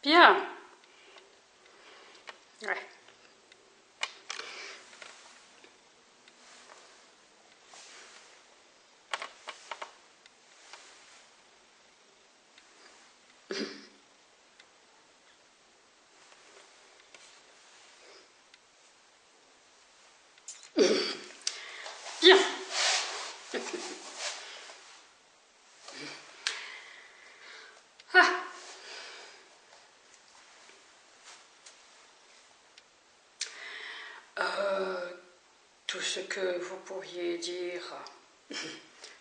Bien. Ouais. Bien. Ah. Tout ce que vous pourriez dire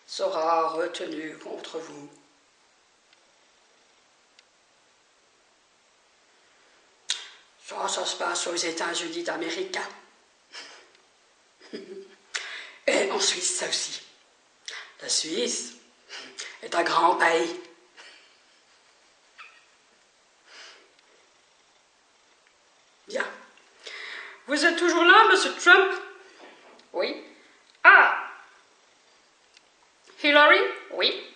sera retenu contre vous. Ça se passe aux États-Unis d'Amérique. Et en Suisse, ça aussi. La Suisse est un grand pays. Bien. Vous êtes toujours là, Monsieur Trump? Oui. Ah! Hillary? Oui.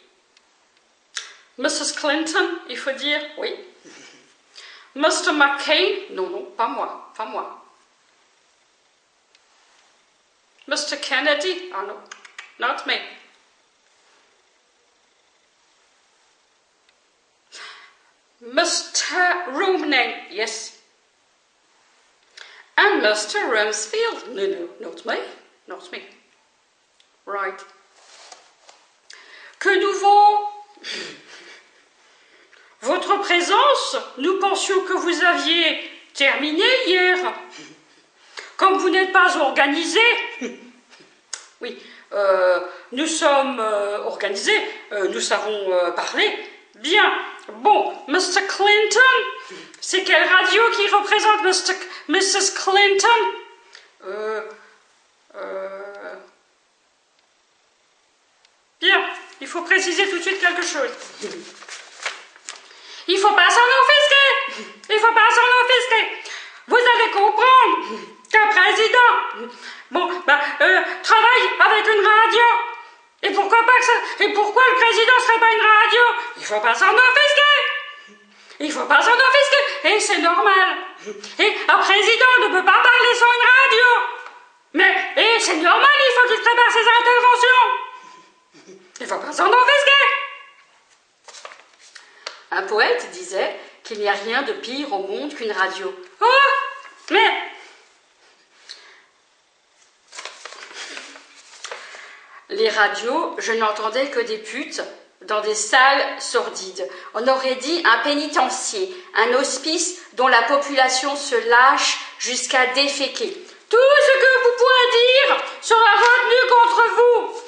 Mrs. Clinton, il faut dire? Oui. Mr. McCain? Non, non, pas moi, pas moi. Mr. Kennedy? Oh no, not me. Mr. Romney? Yes. And Mr. Rumsfeld? No, no, not me, not me. Right. Que nouveau? Votre présence, nous pensions que vous aviez terminé hier. Comme vous n'êtes pas organisé, oui, nous sommes organisés, nous savons parler. Bien, bon, Mr. Clinton, c'est quelle radio qui représente Mrs. Clinton? Bien, il faut préciser tout de suite quelque chose. Il ne faut pas s'en offusquer. Il ne faut pas s'en offusquer. Vous allez comprendre qu'un président, travaille avec une radio. Et pourquoi pas que ça? Et pourquoi le président ne serait pas une radio? Il ne faut pas s'en offusquer. Il ne faut pas s'en offusquer. Et c'est normal. Et un président ne peut pas parler sur une radio. Mais c'est normal, il faut qu'il prépare ses interventions. Il ne faut pas s'en offusquer. Un poète disait qu'il n'y a rien de pire au monde qu'une radio. Oh, mais les radios, je n'entendais que des putes dans des salles sordides. On aurait dit un pénitencier, un hospice dont la population se lâche jusqu'à déféquer. Tout ce que vous pourrez dire sera retenu contre vous.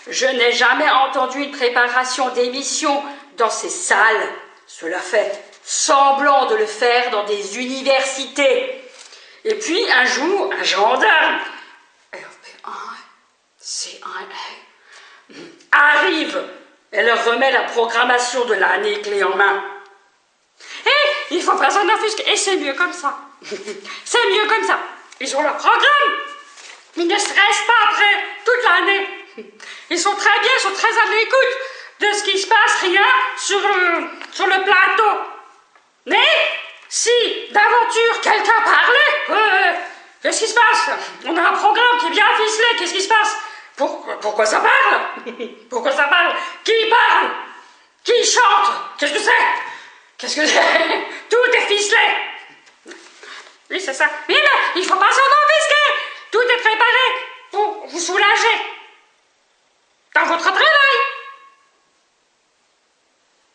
Je n'ai jamais entendu une préparation d'émission dans ces salles. Cela fait semblant de le faire dans des universités. Et puis un jour, un gendarme arrive et leur remet la programmation de l'année clé en main. Et il ne faut pas s'en offusquer. Et c'est mieux comme ça. C'est mieux comme ça. Ils ont leur programme. Ils ne stressent pas après toute l'année. Ils sont très bien, ils sont très à l'écoute de ce qui se passe, rien sur le plateau. Mais si d'aventure quelqu'un parlait, qu'est-ce qui se passe? On a un programme qui est bien ficelé, qu'est-ce qui se passe? Pourquoi ça parle? Pourquoi ça parle? Qui parle? Qui chante? Qu'est-ce que c'est? Qu'est-ce que c'est? Tout est ficelé. Oui, c'est ça. Mais là, il ne faut pas s'en offusquer. Tout est préparé pour vous soulager dans votre travail.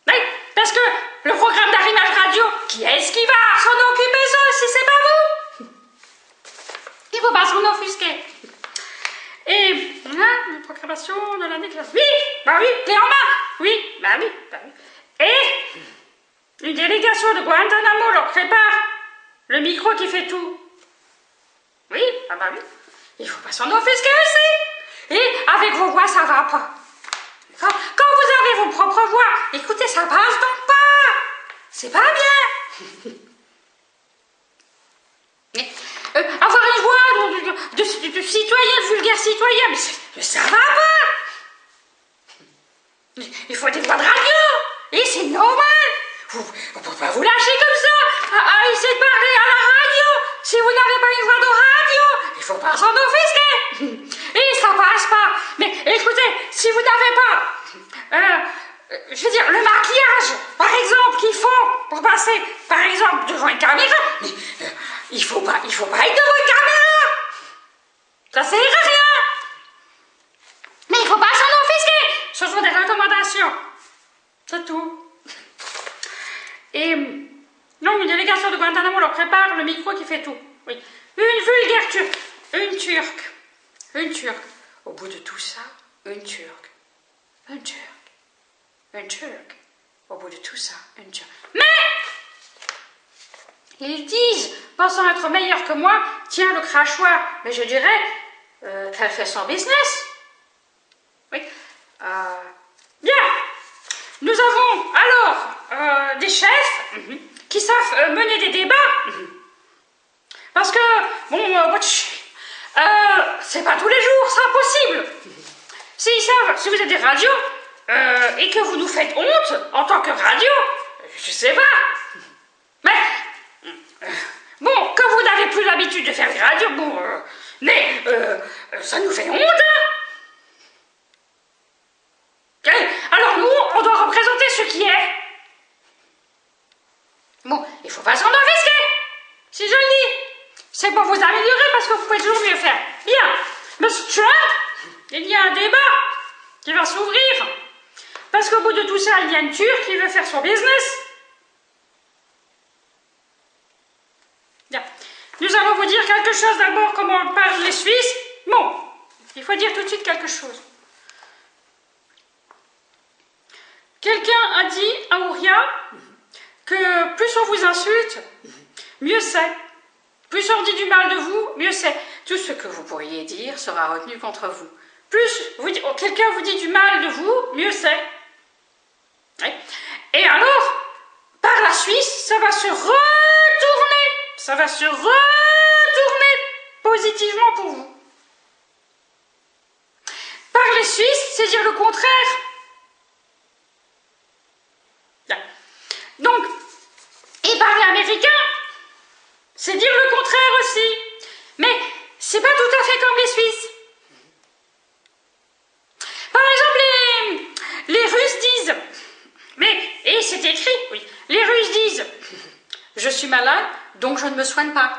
Oui, parce que le programme d'arrimage radio, qui est-ce qui va s'en occuper ça si c'est pas vous? Il ne faut pas s'en offusquer. Et la proclamation de l'année classe. Oui, bah oui, clé en main. Oui, bah oui, bah oui. Et une délégation de Guantanamo leur prépare le micro qui fait tout. Oui, ah bah oui. Il ne faut pas s'en offusquer aussi. Et avec vos voix, ça va pas. Quand vous avez vos propres voix, écoutez, ça passe donc pas. C'est pas bien. Mais, avoir une voix de citoyen, de vulgaire citoyen, mais ça va pas. Il faut des voix de radio. Et c'est normal. ne pouvez pas vous lâcher comme ça, à essayer de parler à la radio. Si vous n'avez pas une voix de radio, il ne faut pas s'en offusquer. Et ça passe pas. Mais écoutez, si vous n'avez pas, je veux dire, le maquillage, par exemple, qu'il faut pour passer, par exemple, devant une caméra, mais il faut pas être devant une caméra. Ça sert à rien. Mais il ne faut pas s'en offusquer. Ce sont des recommandations. C'est tout. Et non, une délégation de Guantanamo leur prépare le micro qui fait tout. Oui. Une vulgaire turque. Une turque. Une turque. Au bout de tout ça, une turque. Un turc. Un turc. Au bout de tout ça, une turque. Mais ils disent, pensant être meilleurs que moi, tiens le crachoir. Mais je dirais qu'elle fait son business. Oui. Bien. Nous avons alors des chefs qui savent mener des débats. Parce que, bon, c'est pas tous les jours, ça possible. S'ils savent, si vous êtes des radios, et que vous nous faites honte en tant que radio, je sais pas. Mais, bon, comme vous n'avez plus l'habitude de faire des radios, bon, mais ça nous fait honte, hein. Alors nous, on doit représenter ce qui est. Bon, il faut pas s'en offusquer, si je le dis. C'est pour vous améliorer parce que vous pouvez toujours mieux faire. Bien, Monsieur Trump, il y a un débat qui va s'ouvrir. Parce qu'au bout de tout ça, il y a une Turque qui veut faire son business. Bien. Nous allons vous dire quelque chose d'abord, comment parlent les Suisses. Bon, il faut dire tout de suite quelque chose. Quelqu'un a dit à Ouria que plus on vous insulte, mieux c'est. Plus on dit du mal de vous, mieux c'est. Tout ce que vous pourriez dire sera retenu contre vous. Plus quelqu'un vous dit du mal de vous, mieux c'est. Oui. Et alors, par la Suisse, ça va se retourner. Ça va se retourner positivement pour vous. Par les Suisses, c'est dire le contraire. Donc, et par les Américains, c'est dire le contraire aussi. Mais c'est pas tout à fait comme les Suisses. Par exemple, les Russes disent, et c'est écrit, oui, les Russes disent, je suis malade, donc je ne me soigne pas.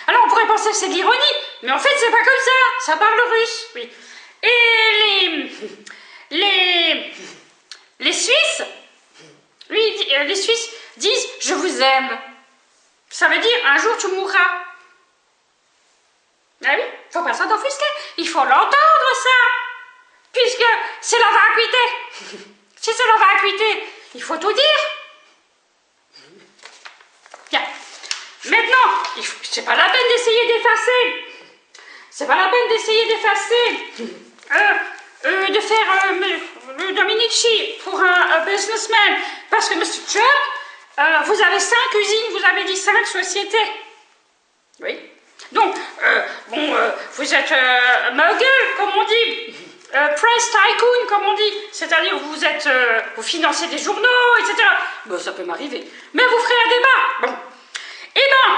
Alors on pourrait penser que c'est de l'ironie, mais en fait c'est pas comme ça parle russe, oui. Et les Suisses, les Suisses disent je vous aime. Ça veut dire un jour tu mourras. Ah oui, faut pas s'en offusquer, il faut l'entendre ça, puisque c'est la vacuité. Si c'est la vacuité, il faut tout dire. Bien. Maintenant, c'est pas la peine d'essayer d'effacer. C'est pas la peine d'essayer d'effacer. De faire le Dominici pour un businessman. Parce que M. Trump, vous avez 5 usines, vous avez dit 5 sociétés. Oui. Donc, vous êtes mogul, comme on dit. Press tycoon, comme on dit. C'est-à-dire, vous financez des journaux, etc. Bon, ça peut m'arriver. Mais vous ferez un débat. Bon. Eh bien,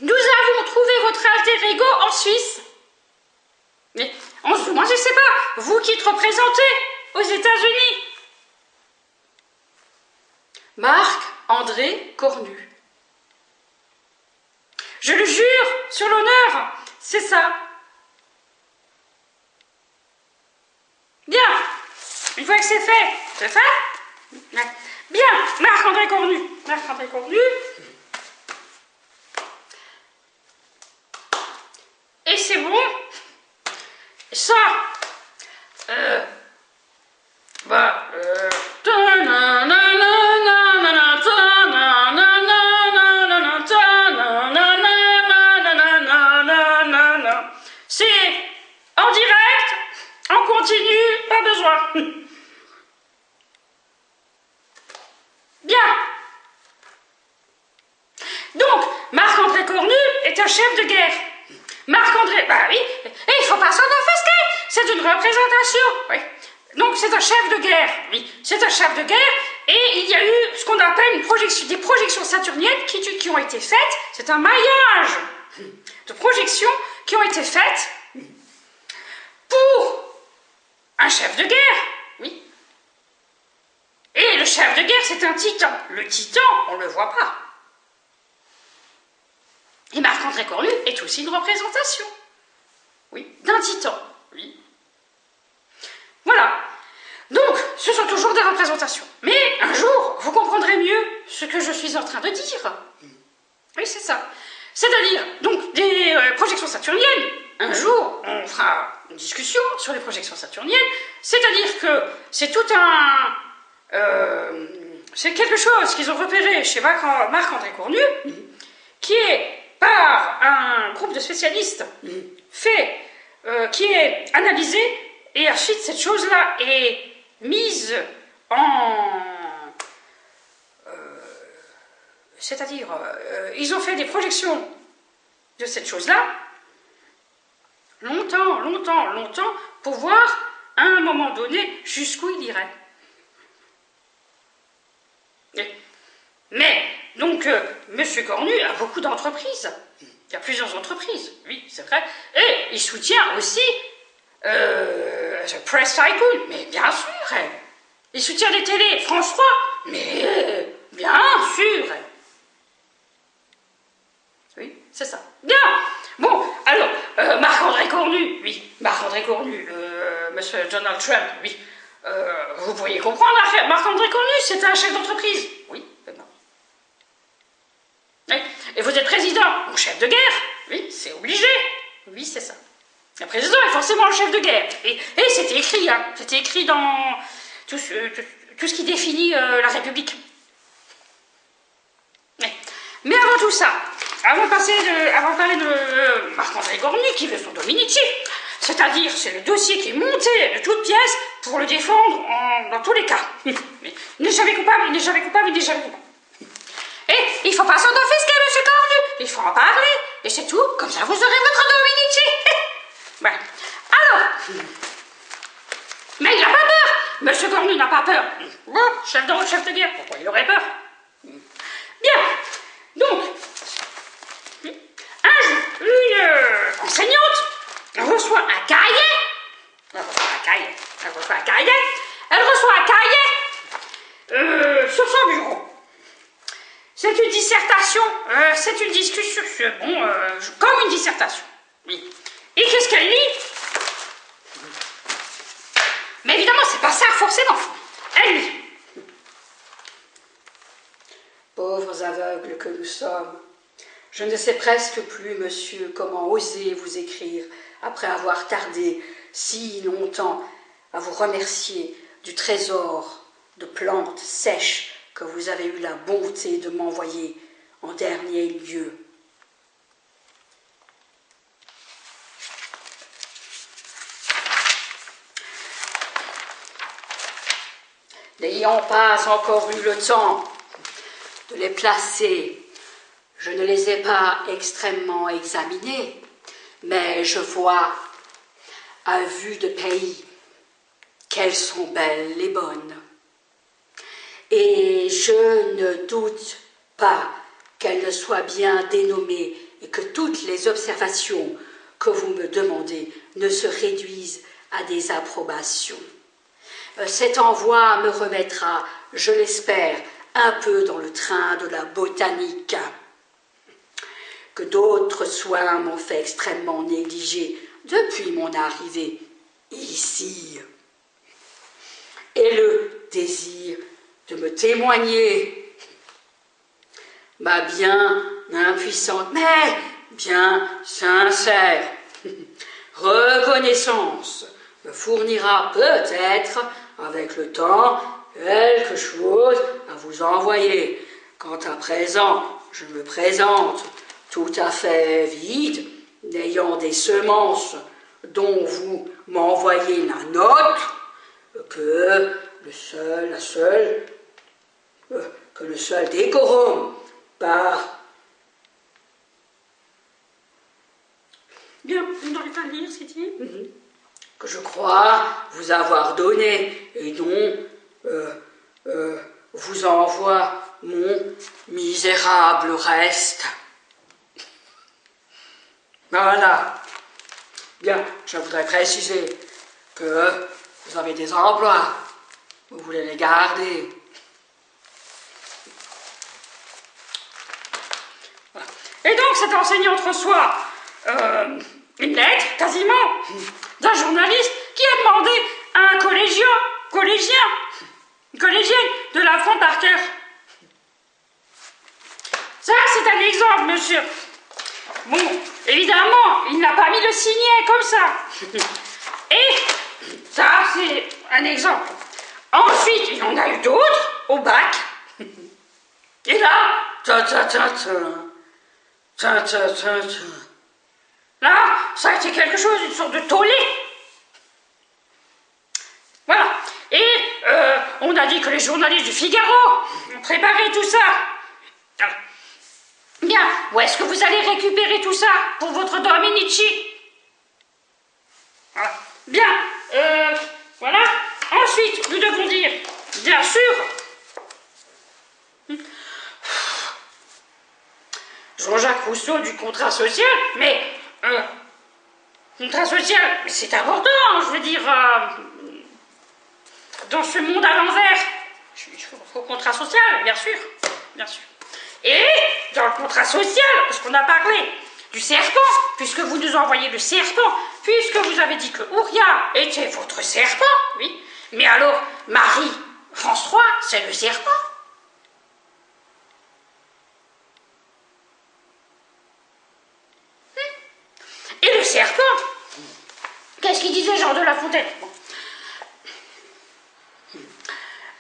nous avons trouvé votre alter ego en Suisse. Mais, moi je ne sais pas, vous qui te représentez aux États-Unis. Marc-André Cornu. Je le jure, sur l'honneur, c'est ça. Bien, une fois que c'est fait. Bien, Marc-André Cornu. Marc-André Cornu. Et c'est bon. Ça, c'est en direct, en continu, pas besoin. Bien. Donc, Marc-André Cornu est un chef de guerre. Marc-André, bah oui, et il ne faut pas s'en offusquer, c'est une représentation, oui. Donc c'est un chef de guerre, oui, c'est un chef de guerre, et il y a eu ce qu'on appelle des projections saturniennes qui ont été faites, c'est un maillage de projections qui ont été faites pour un chef de guerre, oui. Et le chef de guerre, c'est un titan. Le titan, on ne le voit pas. Et Marc-André Cornu est aussi une représentation, oui, d'un titan, oui. Voilà. Donc, ce sont toujours des représentations. Mais un jour, vous comprendrez mieux ce que je suis en train de dire. Oui, c'est ça. C'est-à-dire, donc, des projections saturniennes. Un jour, on fera une discussion sur les projections saturniennes. C'est-à-dire que c'est tout un... c'est quelque chose qu'ils ont repéré chez Marc-André Cornu, qui est, par un groupe de spécialistes, qui est analysé, et ensuite cette chose-là est mise en... c'est-à-dire, ils ont fait des projections de cette chose-là, longtemps, pour voir, à un moment donné, jusqu'où il irait. Mais, donc, M. Cornu a beaucoup d'entreprises. Il y a plusieurs entreprises, oui, c'est vrai. Et il soutient aussi Press Tycoon, mais bien sûr. Il soutient les télés, France 3, mais bien sûr. Oui, c'est ça. Bien. Bon, alors, Marc-André Cornu, oui, Marc-André Cornu, Monsieur Donald Trump, oui. Vous pourriez comprendre, Marc-André Cornu, c'est un chef d'entreprise. Oui, maintenant. Oui. Et vous êtes président ou chef de guerre. Oui, c'est obligé. Oui, c'est ça. Le président est forcément le chef de guerre. Et c'était écrit, hein. C'était écrit dans tout ce qui définit la République. Oui. Mais avant tout ça, avant de parler de Marc-André Cornu, qui veut son Dominici, c'est-à-dire, c'est le dossier qui est monté de toutes pièces pour le défendre dans tous les cas. Mais il n'est jamais coupable, il n'est jamais coupable, il n'est jamais coupable. Et il ne faut pas s'en offusquer, M. Cornu, il faut en parler, et c'est tout, comme ça vous aurez votre Dominici. Voilà. Alors, mais il n'a pas peur, M. Cornu n'a pas peur. Bon, chef de guerre, pourquoi il aurait peur? Bien, donc, un jour, une enseignante reçoit un cahier, elle reçoit un cahier sur son bureau. C'est une dissertation, c'est une discussion, comme une dissertation. Oui. Et qu'est-ce qu'elle lit? Mais évidemment, c'est pas ça, forcément. Elle lit. Pauvres aveugles que nous sommes, je ne sais presque plus, monsieur, comment oser vous écrire après avoir tardé si longtemps à vous remercier du trésor de plantes sèches que vous avez eu la bonté de m'envoyer en dernier lieu. N'ayant pas encore eu le temps de les placer, je ne les ai pas extrêmement examinés, mais je vois, à vue de pays, qu'elles sont belles et bonnes. Et je ne doute pas qu'elles ne soient bien dénommées et que toutes les observations que vous me demandez ne se réduisent à des approbations. Cet envoi me remettra, je l'espère, un peu dans le train de la botanique, que d'autres soins m'ont fait extrêmement négliger depuis mon arrivée ici. Et le désir de me témoigner ma bien impuissante, mais bien sincère reconnaissance me fournira peut-être, avec le temps, quelque chose à vous envoyer. Quant à présent, je me présente tout à fait vide, n'ayant des semences dont vous m'envoyez la note, que le seul décorum par... Bien, vous n'aurez pas à lire ce qu'il dit. que je crois vous avoir donné et dont vous envoie mon misérable reste. Voilà. Bien, je voudrais préciser que vous avez des emplois, vous voulez les garder. Voilà. Et donc cet enseignant reçoit une lettre, quasiment, d'un journaliste qui a demandé à un collégienne de la prendre par cœur. Ça, c'est un exemple, monsieur. Bon, évidemment, il n'a pas mis le signet comme ça. Et ça, c'est un exemple. Ensuite, il y en a eu d'autres au bac. Et là, là, ça a été quelque chose, une sorte de tollé. Voilà. Et on a dit que les journalistes du Figaro ont préparé tout ça. Alors, bien, où est-ce que vous allez récupérer tout ça pour votre Dominici? Voilà. Bien, voilà. Ensuite, nous devons dire, bien sûr, Jean-Jacques Rousseau du contrat social, mais contrat social, c'est important, je veux dire, dans ce monde à l'envers, au contrat social, bien sûr, bien sûr. Et dans le contrat social, parce qu'on a parlé du serpent, puisque vous nous envoyez le serpent, puisque vous avez dit que Ouria était votre serpent, oui, mais alors Marie, François, c'est le serpent. Et le serpent, qu'est-ce qu'il disait Jean de La Fontaine? Bon.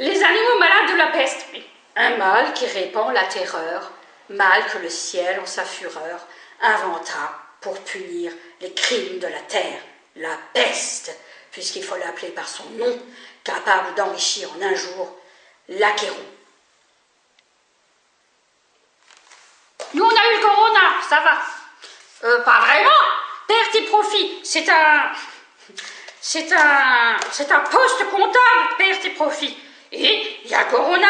Les animaux malades de la peste, oui. Un mal qui répand la terreur, mal que le ciel en sa fureur inventa pour punir les crimes de la terre, la peste, puisqu'il faut l'appeler par son nom, capable d'enrichir en un jour l'Achéron. Nous, on a eu le corona, ça va. Pas vraiment. Perte et profit, c'est un poste comptable, perte et profit. Et il y a le corona.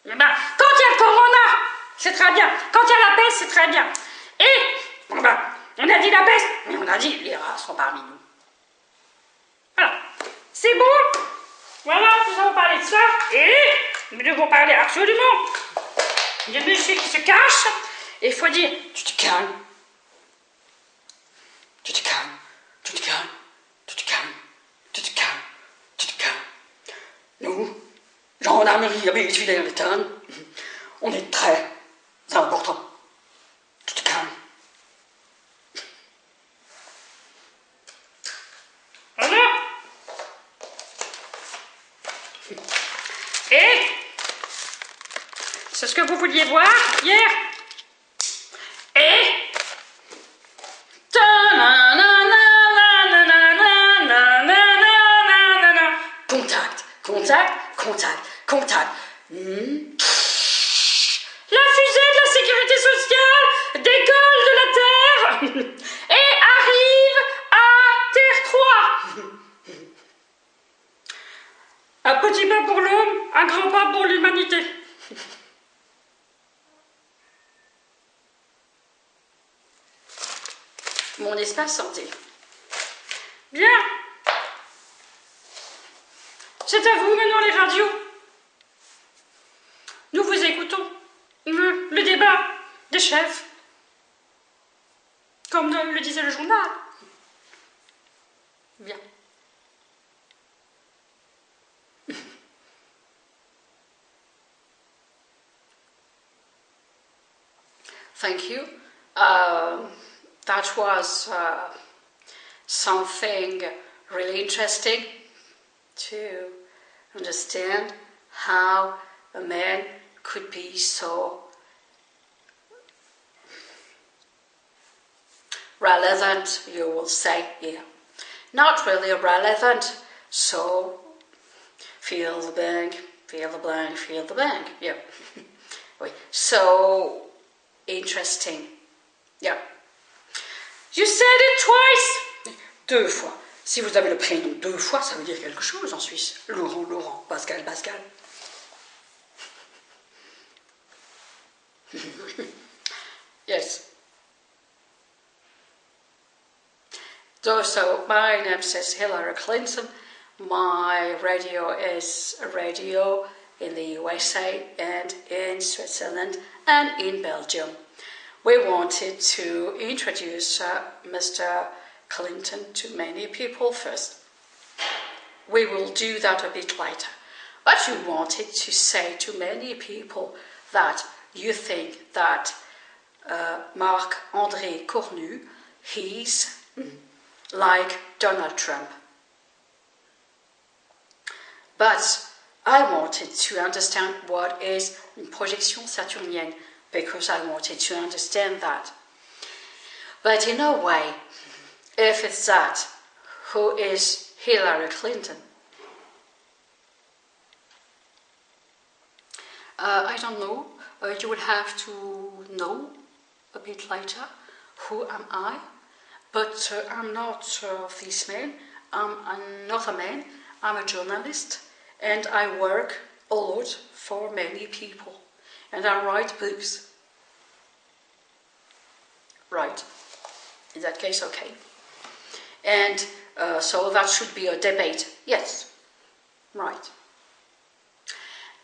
Eh ben, quand il y a le corona, c'est très bien. Quand il y a la peste, c'est très bien. Et, bon ben, on a dit la peste, mais on a dit les rats sont parmi nous. Voilà. C'est bon. Voilà, nous avons parlé de ça. Et nous devons parler absolument. Il y a des monsieur qui se cachent. Et il faut dire, tu te calmes. Tu te calmes. Tu te calmes. Tu te calmes. Tu te calmes. Tu te calmes. Nous, gendarmerie à Villers-Villers-les-Tannes, on est très important. Tu te calmes. Voilà. Et c'est ce que vous vouliez voir hier. Et contact, contact, contact, contact. La fusée de la sécurité sociale décolle de la Terre et arrive à Terre 3. Un petit pas pour l'homme, un grand pas pour l'humanité. Mon espace santé. Bien. C'est à vous maintenant les radios. Nous vous écoutons. Le débat des chefs. Comme le disait le journal. Bien. Thank you. That was something really interesting to understand how a man could be so relevant, you will say, yeah. Not really relevant, so feel the bang, feel the blank, feel the bang, yeah. So interesting, yeah. You said it twice. 2 fois. Si vous avez le prénom 2 fois, ça veut dire quelque chose en Suisse. Laurent, Laurent, Pascal, Pascal. Yes. So my name says Hillary Clinton. My radio is a radio in the USA and in Switzerland and in Belgium. We wanted to introduce Mr. Clinton to many people first. We will do that a bit later. But you wanted to say to many people that you think that Marc-André Cornu, he's like Donald Trump. But I wanted to understand what is une projection saturnienne, because I wanted to understand that. But in a way, if it's that, who is Hillary Clinton? I don't know. You will have to know a bit later who am I. But I'm not this man. I'm another man. I'm a journalist, and I work a lot for many people, and I write books. Right. In that case, okay. And so that should be a debate. Yes. Right.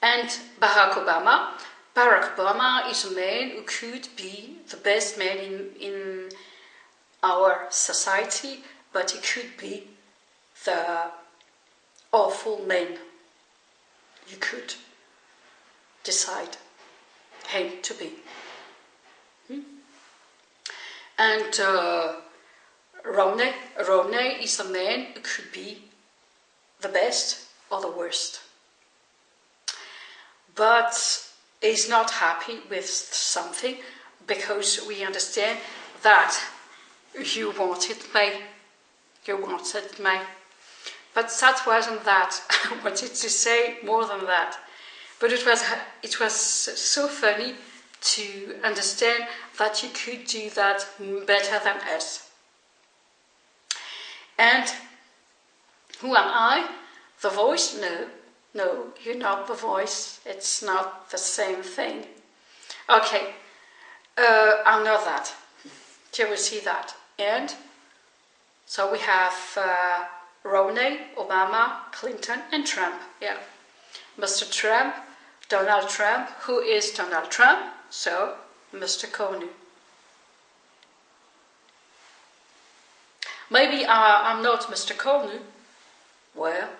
And Barack Obama is a man who could be the best man in our society, but he could be the awful man. You could decide him to be. And Romney is a man who could be the best or the worst. But he's not happy with something because we understand that you wanted me. But that wasn't that. I wanted to say more than that. But it was so funny to understand that you could do that better than us. And who am I? The voice? No, you're not the voice. It's not the same thing. Okay, I'm not that. You will see that. And so we have Romney, Obama, Clinton, and Trump. Yeah, Mr. Trump, Donald Trump. Who is Donald Trump? So, Mr. Cornu. Maybe I'm not Mr. Cornu. Well,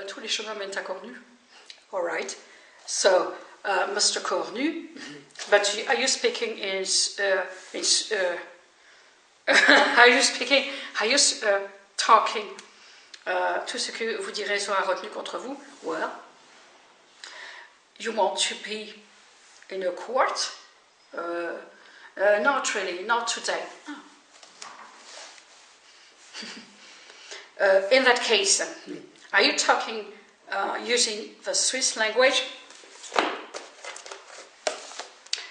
tous les chemins mènent à Cornu. All right. So, Mr. Cornu. But are you speaking are you talking? Tout ce que vous direz sera retenu contre vous. Well, you want to be in a court? Not really, not today. Oh. In that case, are you talking using the Swiss language?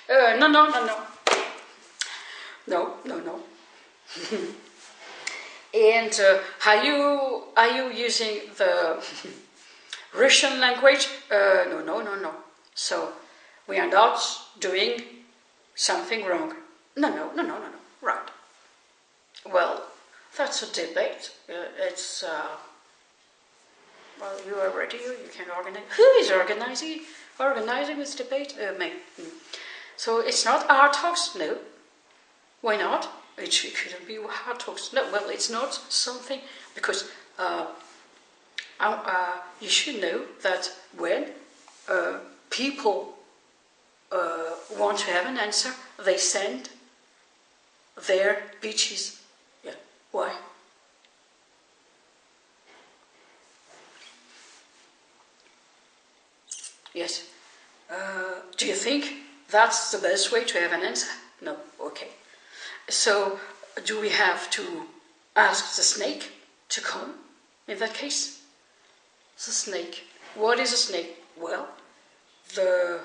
No. No. And are you using the Russian language? No. So we are not doing something wrong. No. Right. Well, that's a debate. It's well, you are ready. You can organize. Who is organizing this debate? Me. So it's not our talks. No. Why not? It couldn't be hard talks. No, well, it's not something, because you should know that when people want to have an answer, they send their bitches. Yeah, why? Yes. Do you think that's the best way to have an answer? No, okay. So, do we have to ask the snake to come, in that case? The snake. What is a snake? Well, the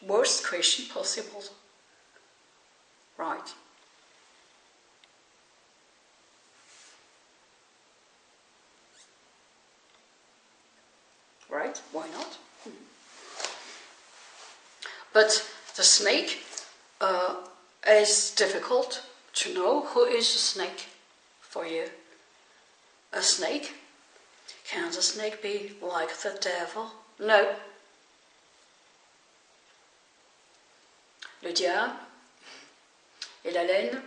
worst question possible. Right. right? Why not? But the snake is difficult to know. Who is a snake for you? A snake? Can the snake be like the devil? No. Le diable et la laine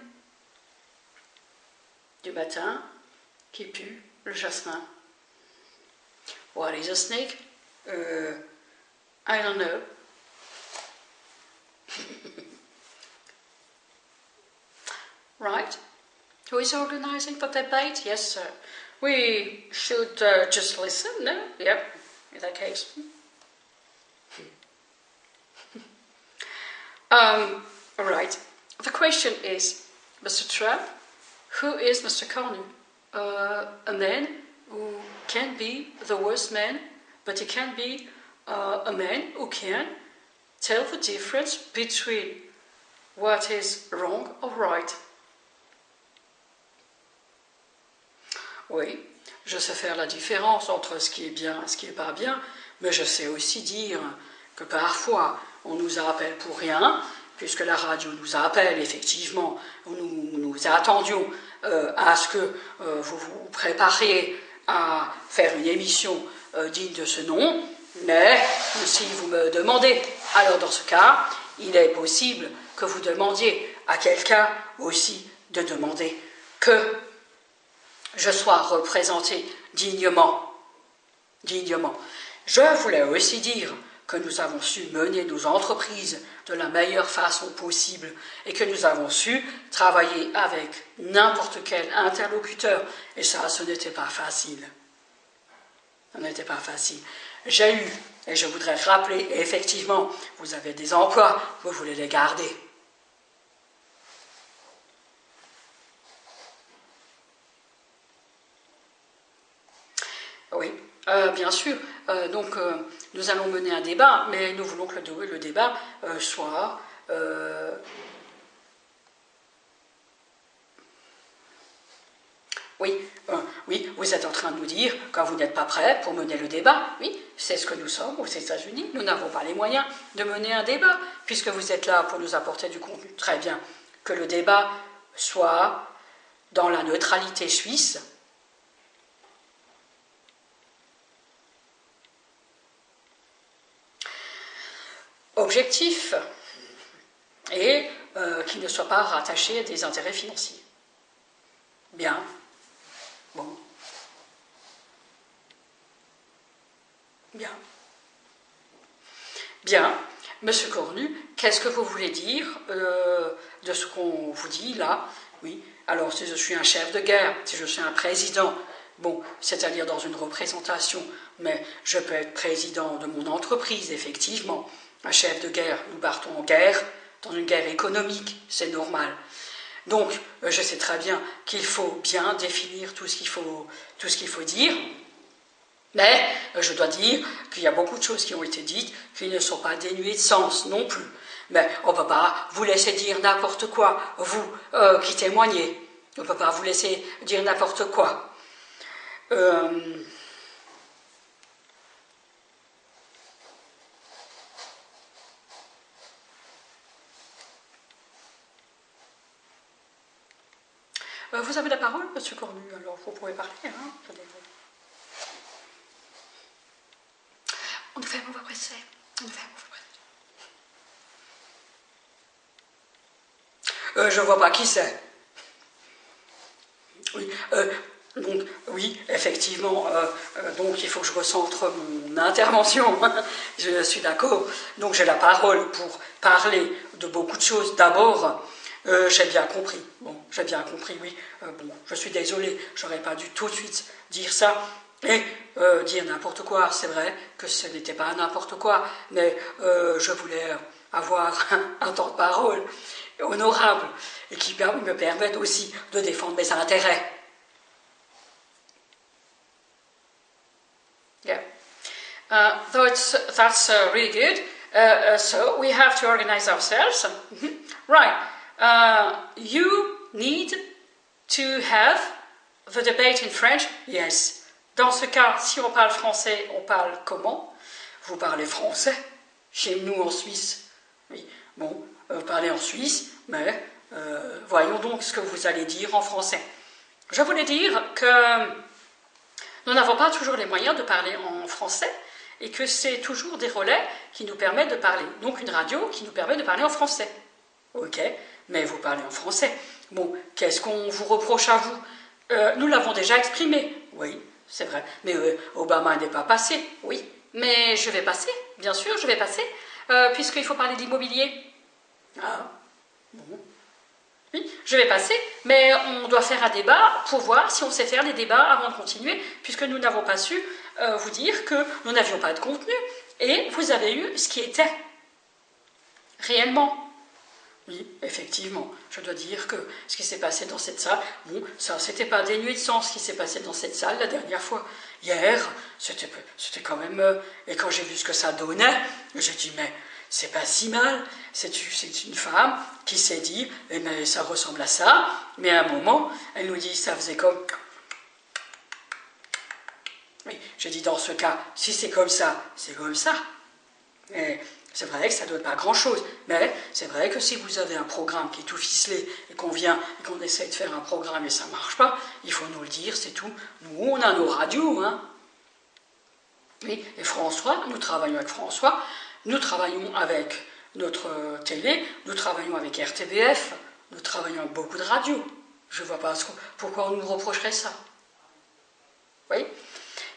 du matin qui pue le jasmin. What is a snake? I don't know. Right? Who is organizing the debate? Yes, sir. We should just listen, no? Yep, in that case. Right. The question is, Mr. Trump, who is Mr. Cornu? A man who can be the worst man, but he can be a man who can tell the difference between what is wrong or right. Oui, je sais faire la différence entre ce qui est bien et ce qui n'est pas bien, mais je sais aussi dire que parfois on nous appelle pour rien, puisque la radio nous appelle, effectivement, nous attendions à ce que vous vous prépariez à faire une émission digne de ce nom, mais si vous me demandez, alors dans ce cas, il est possible que vous demandiez à quelqu'un aussi de demander que je sois représenté dignement. Je voulais aussi dire que nous avons su mener nos entreprises de la meilleure façon possible et que nous avons su travailler avec n'importe quel interlocuteur. Et ça, ce n'était pas facile. J'ai eu, et je voudrais rappeler, effectivement, vous avez des emplois, vous voulez les garder. Oui, bien sûr. Donc, nous allons mener un débat, mais nous voulons que le débat soit... Oui, vous êtes en train de nous dire, quand vous n'êtes pas prêts pour mener le débat, oui, c'est ce que nous sommes aux États-Unis, nous n'avons pas les moyens de mener un débat, puisque vous êtes là pour nous apporter du contenu. Très bien, que le débat soit dans la neutralité suisse, objectif, et qui ne soit pas rattaché à des intérêts financiers. Bien. Bon. Bien. Monsieur Cornu, qu'est-ce que vous voulez dire de ce qu'on vous dit là? Oui. Alors, si je suis un chef de guerre, si je suis un président, bon, c'est-à-dire dans une représentation, mais je peux être président de mon entreprise, effectivement. Un chef de guerre, nous partons en guerre, dans une guerre économique, c'est normal. Donc, je sais très bien qu'il faut bien définir tout ce qu'il faut dire, mais je dois dire qu'il y a beaucoup de choses qui ont été dites qui ne sont pas dénuées de sens non plus. Mais on ne peut pas vous laisser dire n'importe quoi, vous qui témoignez. On ne peut pas vous laisser dire n'importe quoi. Vous avez la parole, monsieur Cornu, alors vous pouvez parler. Hein, on fait un pressé. Je ne vois pas qui c'est. Oui, donc, oui, effectivement, donc il faut que je recentre mon intervention. Je suis d'accord. Donc j'ai la parole pour parler de beaucoup de choses. D'abord, j'ai bien compris. Bon, j'ai bien compris, oui. Bon, je suis désolée, j'aurais pas dû tout de suite dire ça. Et dire n'importe quoi, c'est vrai que ce n'était pas n'importe quoi, mais je voulais avoir un temps de parole honorable et qui me permette aussi de défendre mes intérêts. Yeah. That's really good. So we have to organize ourselves. Right. You need to have the debate in French. Yes. Dans ce cas, si on parle français, on parle comment? Vous parlez français, chez nous en Suisse. Oui, bon, vous parlez en Suisse, mais voyons donc ce que vous allez dire en français. Je voulais dire que nous n'avons pas toujours les moyens de parler en français et que c'est toujours des relais qui nous permettent de parler. Donc une radio qui nous permet de parler en français. Ok, mais vous parlez en français. Bon, qu'est-ce qu'on vous reproche à vous? Nous l'avons déjà exprimé. Oui, c'est vrai. Mais Obama n'est pas passé. Oui, mais je vais passer. Bien sûr, je vais passer. Puisqu'il faut parler d'immobilier. Ah, bon. Oui, je vais passer, mais on doit faire un débat pour voir si on sait faire des débats avant de continuer, puisque nous n'avons pas su vous dire que nous n'avions pas de contenu, et vous avez eu ce qui était réellement. Oui, effectivement, je dois dire que ce qui s'est passé dans cette salle, bon, ça, c'était pas dénué de sens ce qui s'est passé dans cette salle la dernière fois. Hier, c'était quand même... et quand j'ai vu ce que ça donnait, j'ai dit, mais c'est pas si mal. C'est une femme qui s'est dit, eh bien, ça ressemble à ça, mais à un moment, elle nous dit, ça faisait comme... Oui, j'ai dit, dans ce cas, si c'est comme ça, c'est comme ça. Et c'est vrai que ça ne donne pas grand-chose, mais c'est vrai que si vous avez un programme qui est tout ficelé et qu'on vient et qu'on essaie de faire un programme et ça ne marche pas, il faut nous le dire, c'est tout. Nous, on a nos radios, hein. Oui, et François, nous travaillons avec François, nous travaillons avec notre télé, nous travaillons avec RTBF, nous travaillons avec beaucoup de radios. Je ne vois pas pourquoi on nous reprocherait ça. Oui,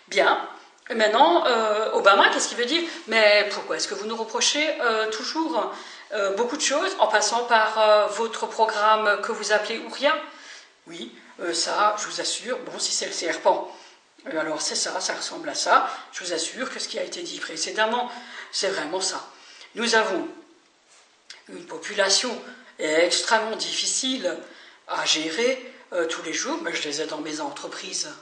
bien. Et maintenant, Obama, qu'est-ce qu'il veut dire? Mais pourquoi est-ce que vous nous reprochez toujours beaucoup de choses en passant par votre programme que vous appelez Ouria? Oui, ça, je vous assure, bon, si c'est le serpent, alors c'est ça, ça ressemble à ça. Je vous assure que ce qui a été dit précédemment, c'est vraiment ça. Nous avons une population extrêmement difficile à gérer tous les jours, mais je les ai dans mes entreprises.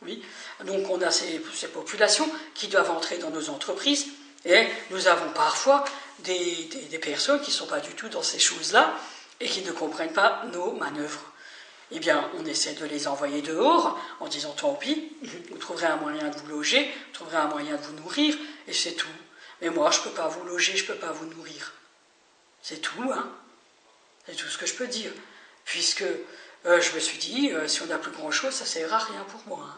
Oui, donc on a ces populations qui doivent entrer dans nos entreprises et nous avons parfois des personnes qui ne sont pas du tout dans ces choses-là et qui ne comprennent pas nos manœuvres. Eh bien, on essaie de les envoyer dehors en disant tant pis, vous trouverez un moyen de vous loger, vous trouverez un moyen de vous nourrir et c'est tout. Mais moi, je ne peux pas vous loger, je ne peux pas vous nourrir. C'est tout, hein. C'est tout ce que je peux dire. Puisque je me suis dit, si on n'a plus grand-chose, ça ne sert à rien pour moi. Hein.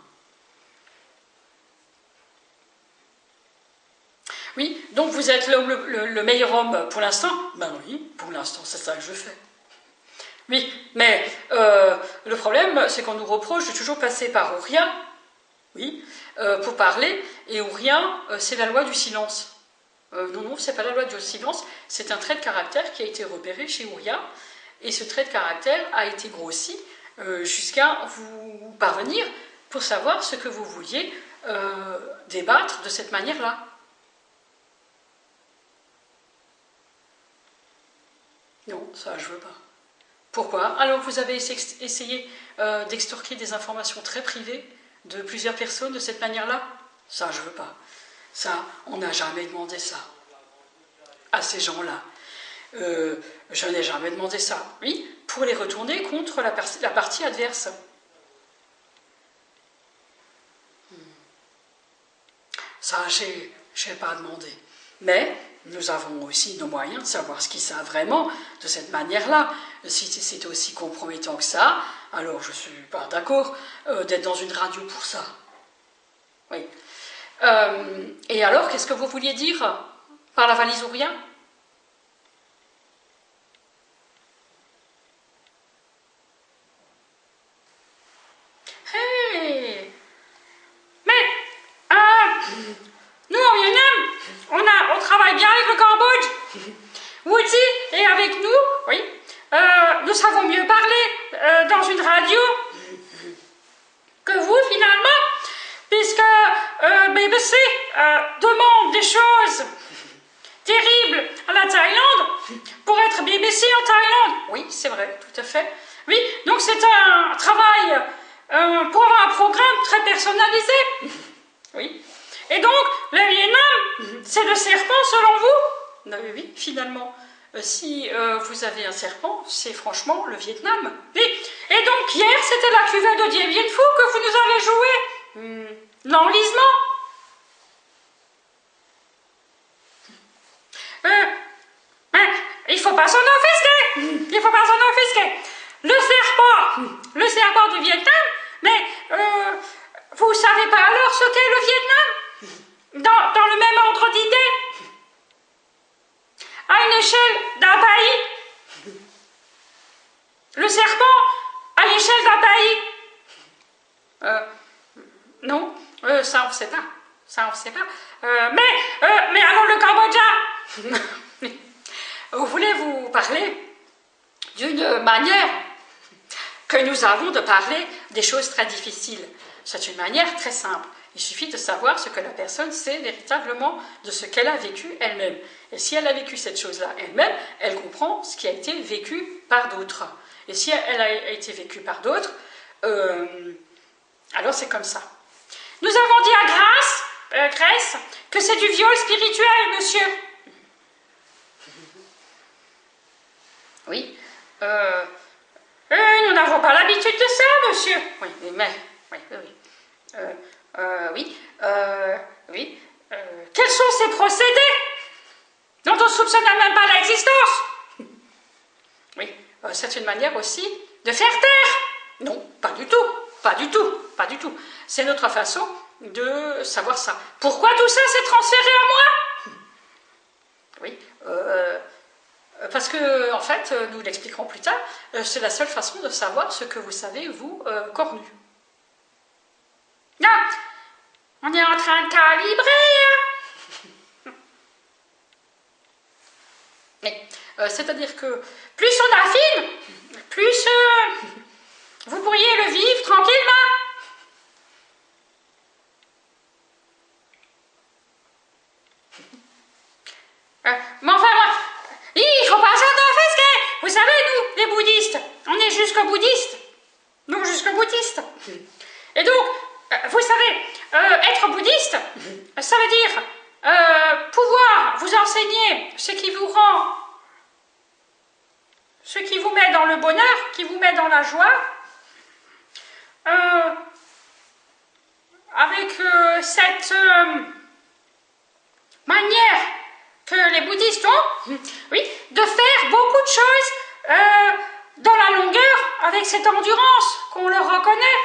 Oui, donc vous êtes le meilleur homme pour l'instant? Ben oui, pour l'instant, c'est ça que je fais. Oui, mais le problème, c'est qu'on nous reproche de toujours passer par Ouria, oui, pour parler, et Ouria, c'est la loi du silence. Non, c'est pas la loi du silence, c'est un trait de caractère qui a été repéré chez Ouria, et ce trait de caractère a été grossi jusqu'à vous parvenir pour savoir ce que vous vouliez débattre de cette manière-là. Non, ça je veux pas. Pourquoi? Alors vous avez essayé d'extorquer des informations très privées de plusieurs personnes de cette manière-là? Ça je veux pas. Ça, on n'a jamais demandé ça à ces gens-là. Je n'ai jamais demandé ça. Oui, pour les retourner contre la partie adverse. Ça, j'ai pas demandé. Mais nous avons aussi nos moyens de savoir ce qu'ils savent vraiment de cette manière-là. Si c'est aussi compromettant que ça, alors je ne suis pas d'accord d'être dans une radio pour ça. Oui. Et alors, qu'est-ce que vous vouliez dire par la valise Ouria? Hey! Mais, nous, en Vietnam, on travaille bien avec le Cambodge. Woody est avec nous, oui. Nous savons mieux parler dans une radio que vous, finalement, puisque BBC demande des choses terribles à la Thaïlande pour être BBC en Thaïlande. Oui, c'est vrai, tout à fait. Oui, donc c'est un travail pour avoir un programme très personnalisé. Oui. Et donc, le Vietnam, c'est le serpent selon vous? Non, oui, finalement. Si vous avez un serpent, c'est franchement le Vietnam. Oui. Et donc, hier, c'était la cuvée de Dien Bien Phu que vous nous avez joué. L'enlisement. Il faut pas s'en offusquer. Il faut pas s'en offusquer. Le serpent du Vietnam, mais vous savez pas alors ce qu'est le Vietnam dans le même ordre d'idée, à une échelle d'un pays. Le serpent à l'échelle d'un pays. Non, ça on ne sait pas. Ça on ne sait pas. Mais alors le Cambodge. Vous voulez vous parler d'une manière que nous avons de parler des choses très difficiles. C'est une manière très simple. Il suffit de savoir ce que la personne sait véritablement de ce qu'elle a vécu elle-même. Et si elle a vécu cette chose-là elle-même, elle comprend ce qui a été vécu par d'autres. Et si elle a été vécue par d'autres, alors c'est comme ça. Nous avons dit à Grèce que c'est du viol spirituel, monsieur. Oui. Nous n'avons pas l'habitude de ça, monsieur. Oui, mais... Oui. Quels sont ces procédés dont on ne soupçonne même pas l'existence? Oui, c'est une manière aussi de faire taire. Non, pas du tout. Pas du tout. Pas du tout. C'est notre façon de savoir ça. Pourquoi tout ça s'est transféré à moi? Oui, parce que, en fait, nous l'expliquerons plus tard, c'est la seule façon de savoir ce que vous savez, vous, cornu. Non, on est en train de calibrer. Mais, c'est-à-dire que plus on affine, plus vous pourriez le vivre tranquillement. Mais enfin, il ne faut pas s'en offusquer. Vous savez, nous, les bouddhistes, on est jusqu'aux bouddhistes. Nous, jusqu'aux bouddhistes. Et donc, vous savez, être bouddhiste, ça veut dire pouvoir vous enseigner ce qui vous rend, ce qui vous met dans le bonheur, qui vous met dans la joie, avec cette manière que les bouddhistes ont, oui, de faire beaucoup de choses dans la longueur, avec cette endurance qu'on leur reconnaît,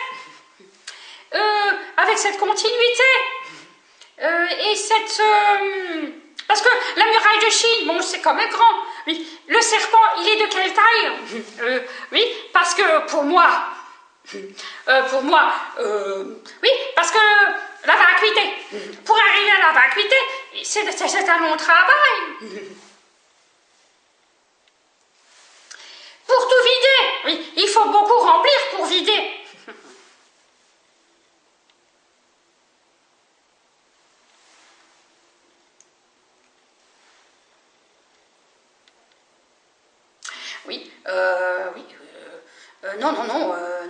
avec cette continuité, et cette... parce que la muraille de Chine, bon, c'est quand même grand, oui. Le serpent, il est de quelle taille? Oui, parce que pour moi, oui, parce que la vacuité, pour arriver à la vacuité, c'est un long travail. Pour tout vider, oui, il faut beaucoup remplir pour vider.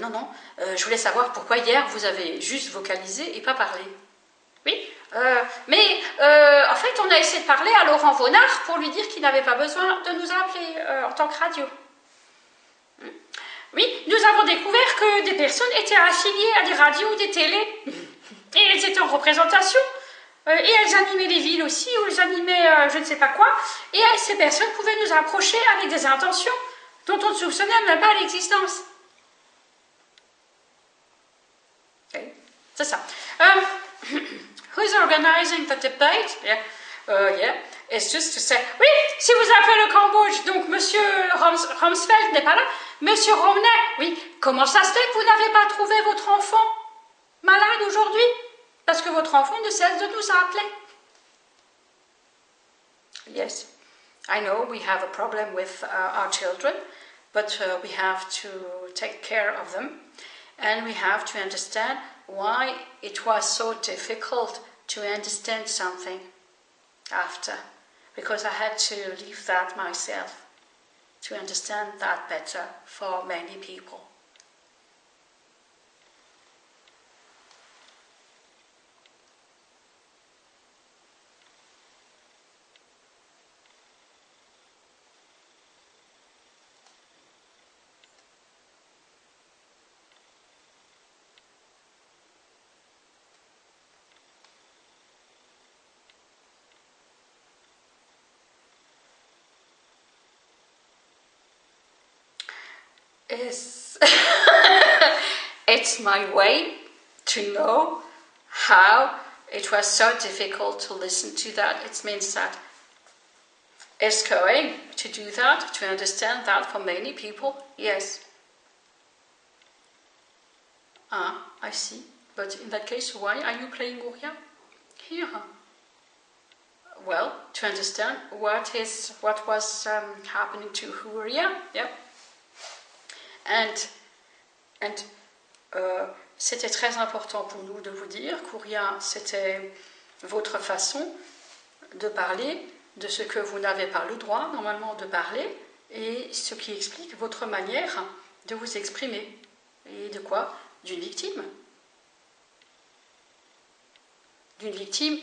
Non. Je voulais savoir pourquoi hier vous avez juste vocalisé et pas parlé. Oui, mais en fait, on a essayé de parler à Laurent Vaunard pour lui dire qu'il n'avait pas besoin de nous appeler en tant que radio. Oui, nous avons découvert que des personnes étaient affiliées à des radios ou des télés et elles étaient en représentation et elles animaient les villes aussi ou elles animaient je ne sais pas quoi et ces personnes pouvaient nous approcher avec des intentions dont on ne soupçonnait même pas l'existence. Okay. C'est ça. Who's organizing the debate? Yeah. It's just to say... Oui, si vous appelez le Cambodge, donc Monsieur Rumsfeld n'est pas là, Monsieur Romney, oui, comment ça se fait que vous n'avez pas trouvé votre enfant malade aujourd'hui? Parce que votre enfant ne cesse de nous appeler. Yes, I know we have a problem with our children, but we have to take care of them, and we have to understand why it was so difficult to understand something after, because I had to live that myself, to understand that better for many people. is it's my way to know how it was so difficult to listen to that. It means that it's going to do that, to understand that for many people, yes. Ah, I see. But in that case, why are you playing Uriah here? Well, to understand what was happening to Uriah, yeah. And c'était très important pour nous de vous dire qu'Uriah, c'était votre façon de parler de ce que vous n'avez pas le droit normalement de parler, et ce qui explique votre manière de vous exprimer. Et de quoi? D'une victime. D'une victime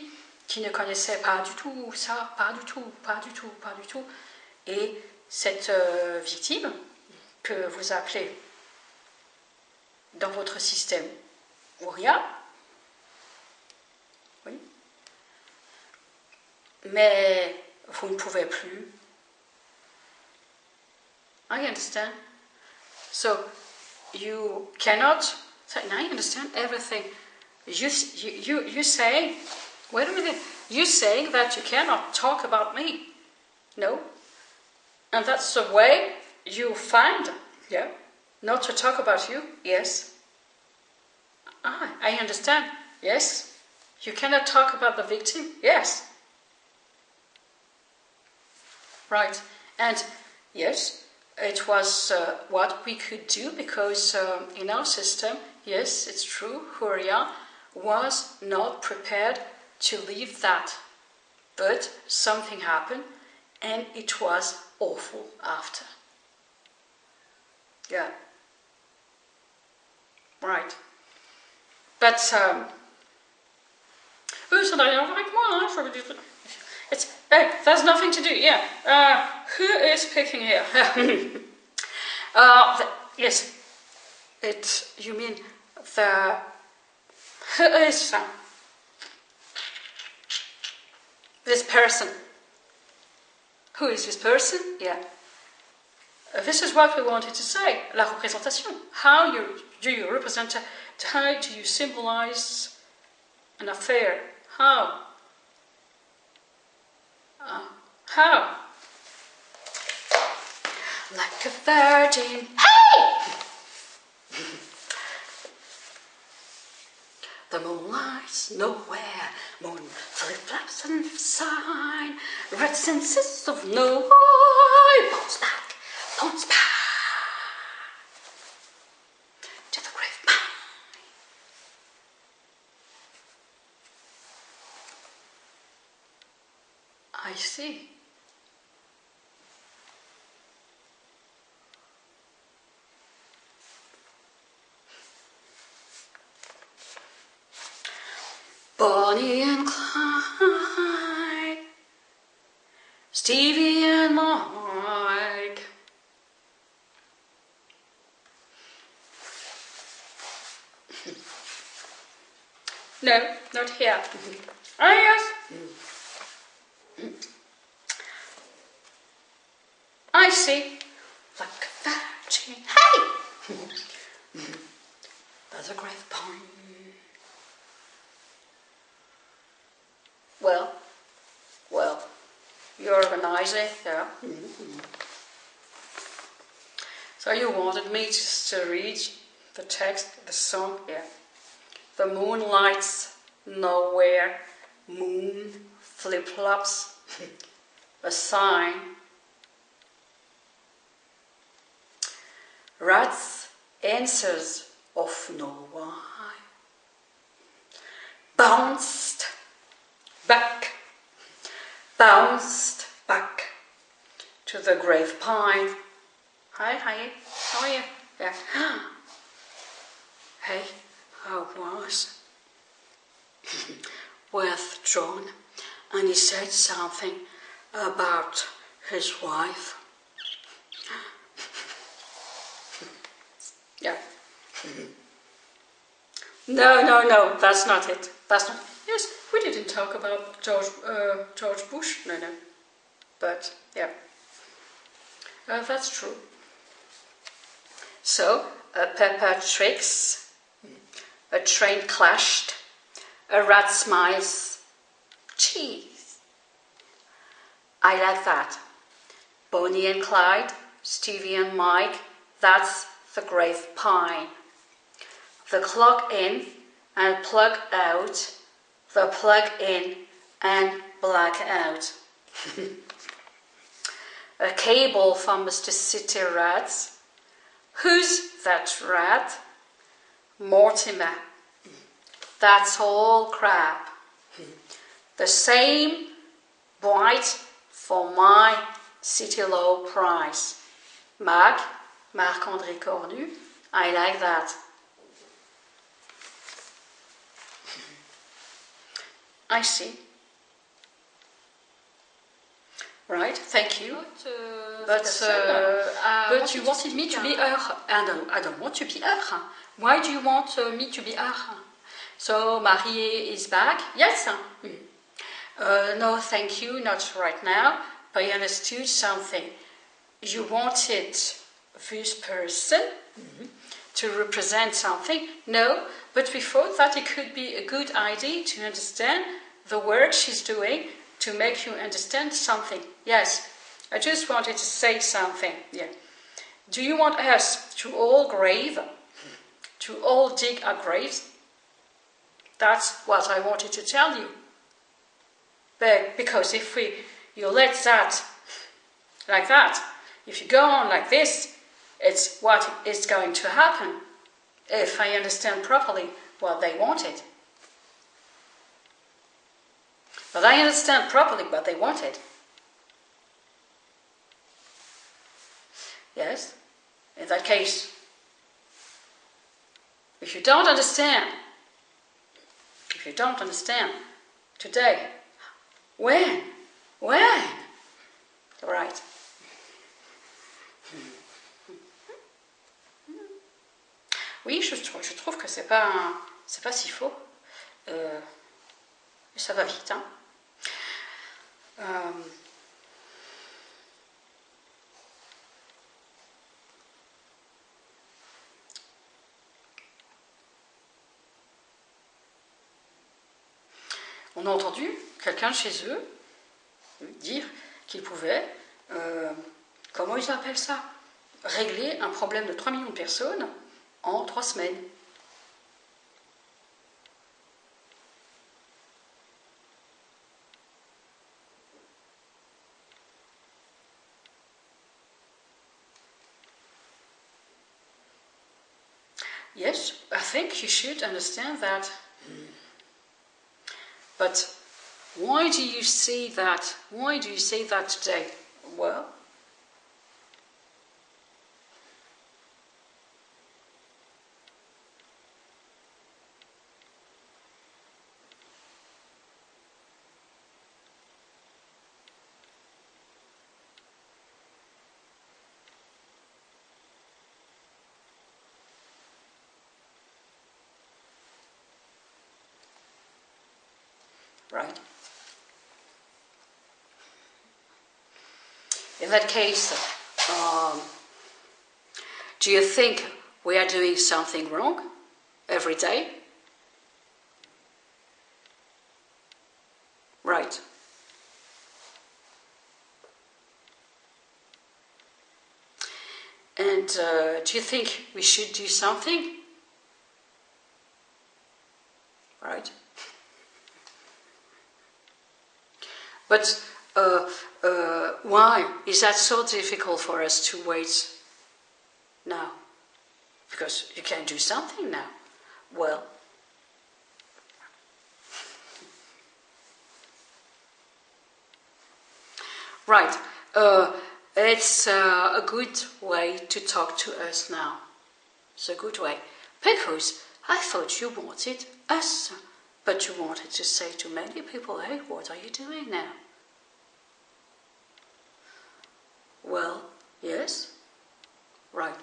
qui ne connaissait pas du tout ça, pas du tout. Et cette victime que vous appelez dans votre système Uriah, oui, mais vous ne pouvez plus. I understand. So you cannot. So I understand everything. You say, wait a minute. You saying that you cannot talk about me? No. And that's the way you find, yeah, not to talk about you. Yes. Ah, I understand. Yes. You cannot talk about the victim. Yes. Right. And yes, it was what we could do, because in our system, yes, it's true, Uriah was not prepared to leave that. But something happened, and it was awful after. Yeah. Right. But, ça n'a rien à voir avec moi, hein, je veux dire. It's, hey, there's nothing to do, yeah. Who is speaking here? Yes. You mean the... Who is this person? Who is this person? Yeah. This is what we wanted to say. La représentation. How do you represent? How do you symbolize an affair? How? How? Like a virgin. Hey! The moonlight's nowhere. Moon flip-flaps and sign. Red senses of no. Bounce back. Bounce back. To the grave pine. I see. Bonnie and Clyde, Stevie and Mike. No, not here. Ah, yes. I see. Like a virgin. Hey! There's a grave pine. Well, you organize it, yeah. So you wanted me just to read the text, the song, yeah. The moonlight's nowhere, moon, flip-flops, a sign. Rats, answers of no why. Bounced back to the grave pine. Hi, how are you? Yeah. Hey, I was with John, and he said something about his wife. Yeah. No, that's not it. That's not. Yes, we didn't talk about George Bush. No. But yeah, that's true. So, a pepper tricks, a train clashed, a rat smiles, cheese. I like that. Bonnie and Clyde, Stevie and Mike, that's the grave pine. The clock in and plug out, the plug in and black out. A cable from Mr. City Rats. Who's that rat? Mortimer. That's all crap. The same bright for my city low price. Marc-André Cornu. I like that. I see. Right, thank you. But you wanted me to be her. And I don't want to be her. Why do you want me to be her? So Marie is back? Yes. No, thank you, not right now. But I understood something. You wanted this person to represent something? No, but we thought that it could be a good idea to understand the work she's doing to make you understand something. Yes, I just wanted to say something. Yeah. Do you want us to all grave? To all dig our graves? That's what I wanted to tell you. But because if you let that like that, if you go on like this, it's what is going to happen. If I understand properly what they wanted. But I understand properly what they wanted. Yes? In that case, if you don't understand today, when? Right. Oui, je trouve que c'est pas si faux. Ça va vite, hein. On a entendu quelqu'un chez eux dire qu'il pouvait, comment ils appellent ça, régler un problème de 3 millions de personnes en 3 semaines. Yes, I think you should understand that. But why do you say that? Why do you say that today? Well, right. In that case, do you think we are doing something wrong every day? Right. And do you think we should do something? Right. But why is that so difficult for us to wait now? Because you can do something now. Well, right. It's a good way to talk to us now. It's a good way. Because I thought you wanted us. But you wanted to say to many people, hey, what are you doing now? Well, yes. Right.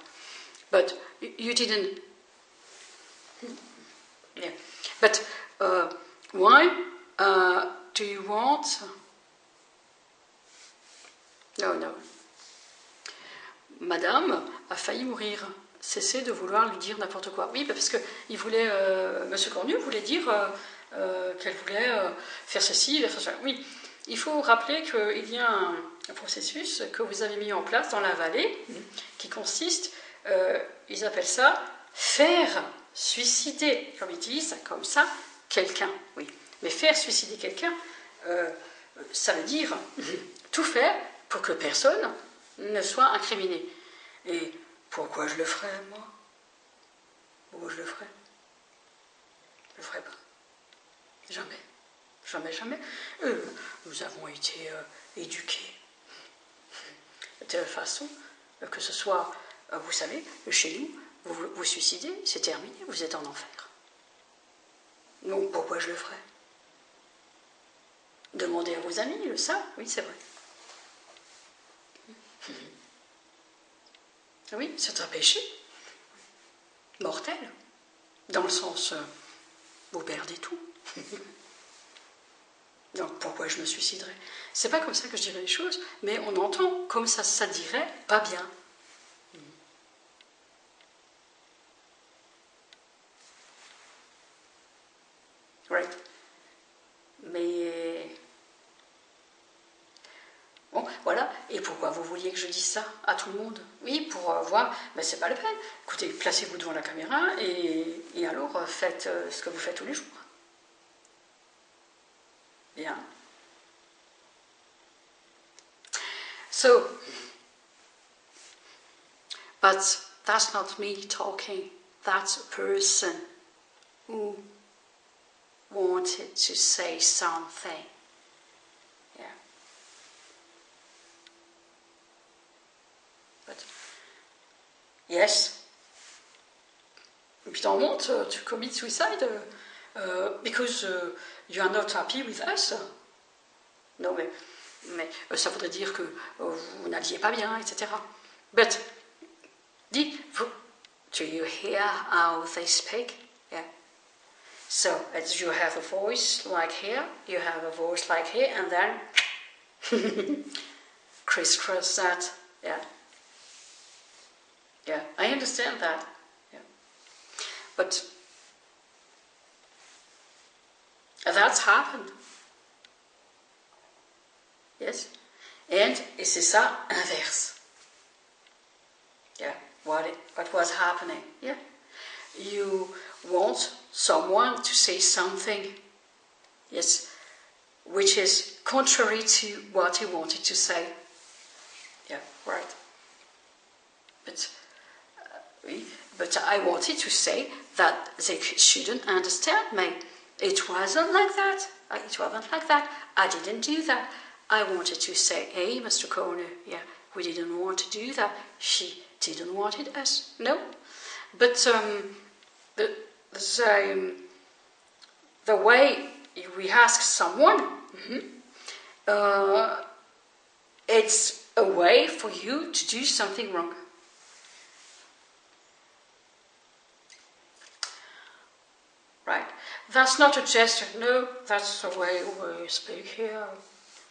But you didn't... Yeah. But why do you want... No. Madame a failli mourir cessé de vouloir lui dire n'importe quoi. Oui, parce que il voulait, Monsieur Cornu voulait dire qu'elle voulait faire ceci, faire cela. Oui, il faut rappeler qu'il y a un processus que vous avez mis en place dans la vallée qui consiste, ils appellent ça faire suicider, comme ils disent, comme ça, quelqu'un. Oui, mais faire suicider quelqu'un, ça veut dire tout faire pour que personne ne soit incriminé. Et pourquoi je le ferais, moi? Pourquoi je le ferais? Je le ferais pas. Jamais. Jamais, jamais. Nous avons été éduqués de telle façon que ce soit, vous savez, chez nous, vous vous suicidez, c'est terminé, vous êtes en enfer. Donc pourquoi je le ferais? Demandez à vos amis, ils le savent, oui, c'est vrai. Oui, c'est un péché mortel, dans le sens, vous perdez tout. Donc pourquoi je me suiciderais? C'est pas comme ça que je dirais les choses, mais on entend comme ça dirait pas bien. Right. Mais bon, voilà. Et pourquoi vous vouliez que je dise ça à tout le monde? Oui, pour voir, mais c'est pas la peine. Écoutez, placez-vous devant la caméra et alors faites ce que vous faites tous les jours. Bien. So, but that's not me talking. That's a person who wanted to say something. Yeah. But yes. Évidemment, to commit suicide because you are not happy with us. Non, mais ça voudrait dire que vous n'alliez pas bien, etc. But, do you hear how they speak? Yeah. So, as you have a voice like here, you have a voice like here, and then crisscross that. Yeah. Yeah, I understand that. Yeah. But that's happened. Yes. Et c'est ça, inverse. Yeah, what was happening. Yeah. You want someone to say something, yes, which is contrary to what he wanted to say. Yeah, right. But I wanted to say that they shouldn't understand me. It wasn't like that. It wasn't like that. I didn't do that. I wanted to say, hey, Mr. Corner, yeah, we didn't want to do that. She didn't want it us. No. But the way we ask someone, it's a way for you to do something wrong. Right. That's not a gesture. No, that's the way we speak here.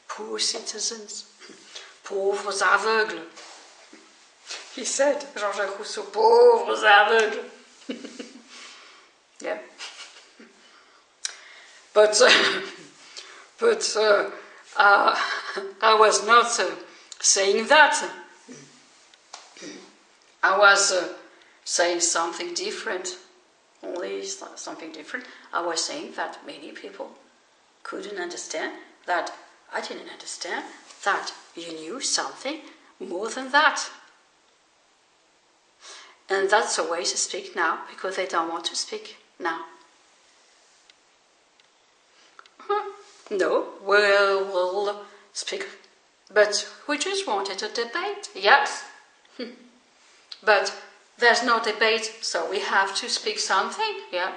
Poor citizens. Pauvres aveugles. He said, Jean-Jacques Rousseau, pauvres aveugles. Yeah. But I was not saying that. I was saying something different. Only something different. I was saying that many people couldn't understand, that I didn't understand, that you knew something more than that. And that's the way to speak now, because they don't want to speak now. No, we'll speak. But we just wanted a debate, yes. But there's no debate, so we have to speak something, yeah.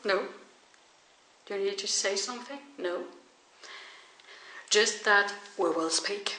No. Do you need to say something? No. Just that we will speak.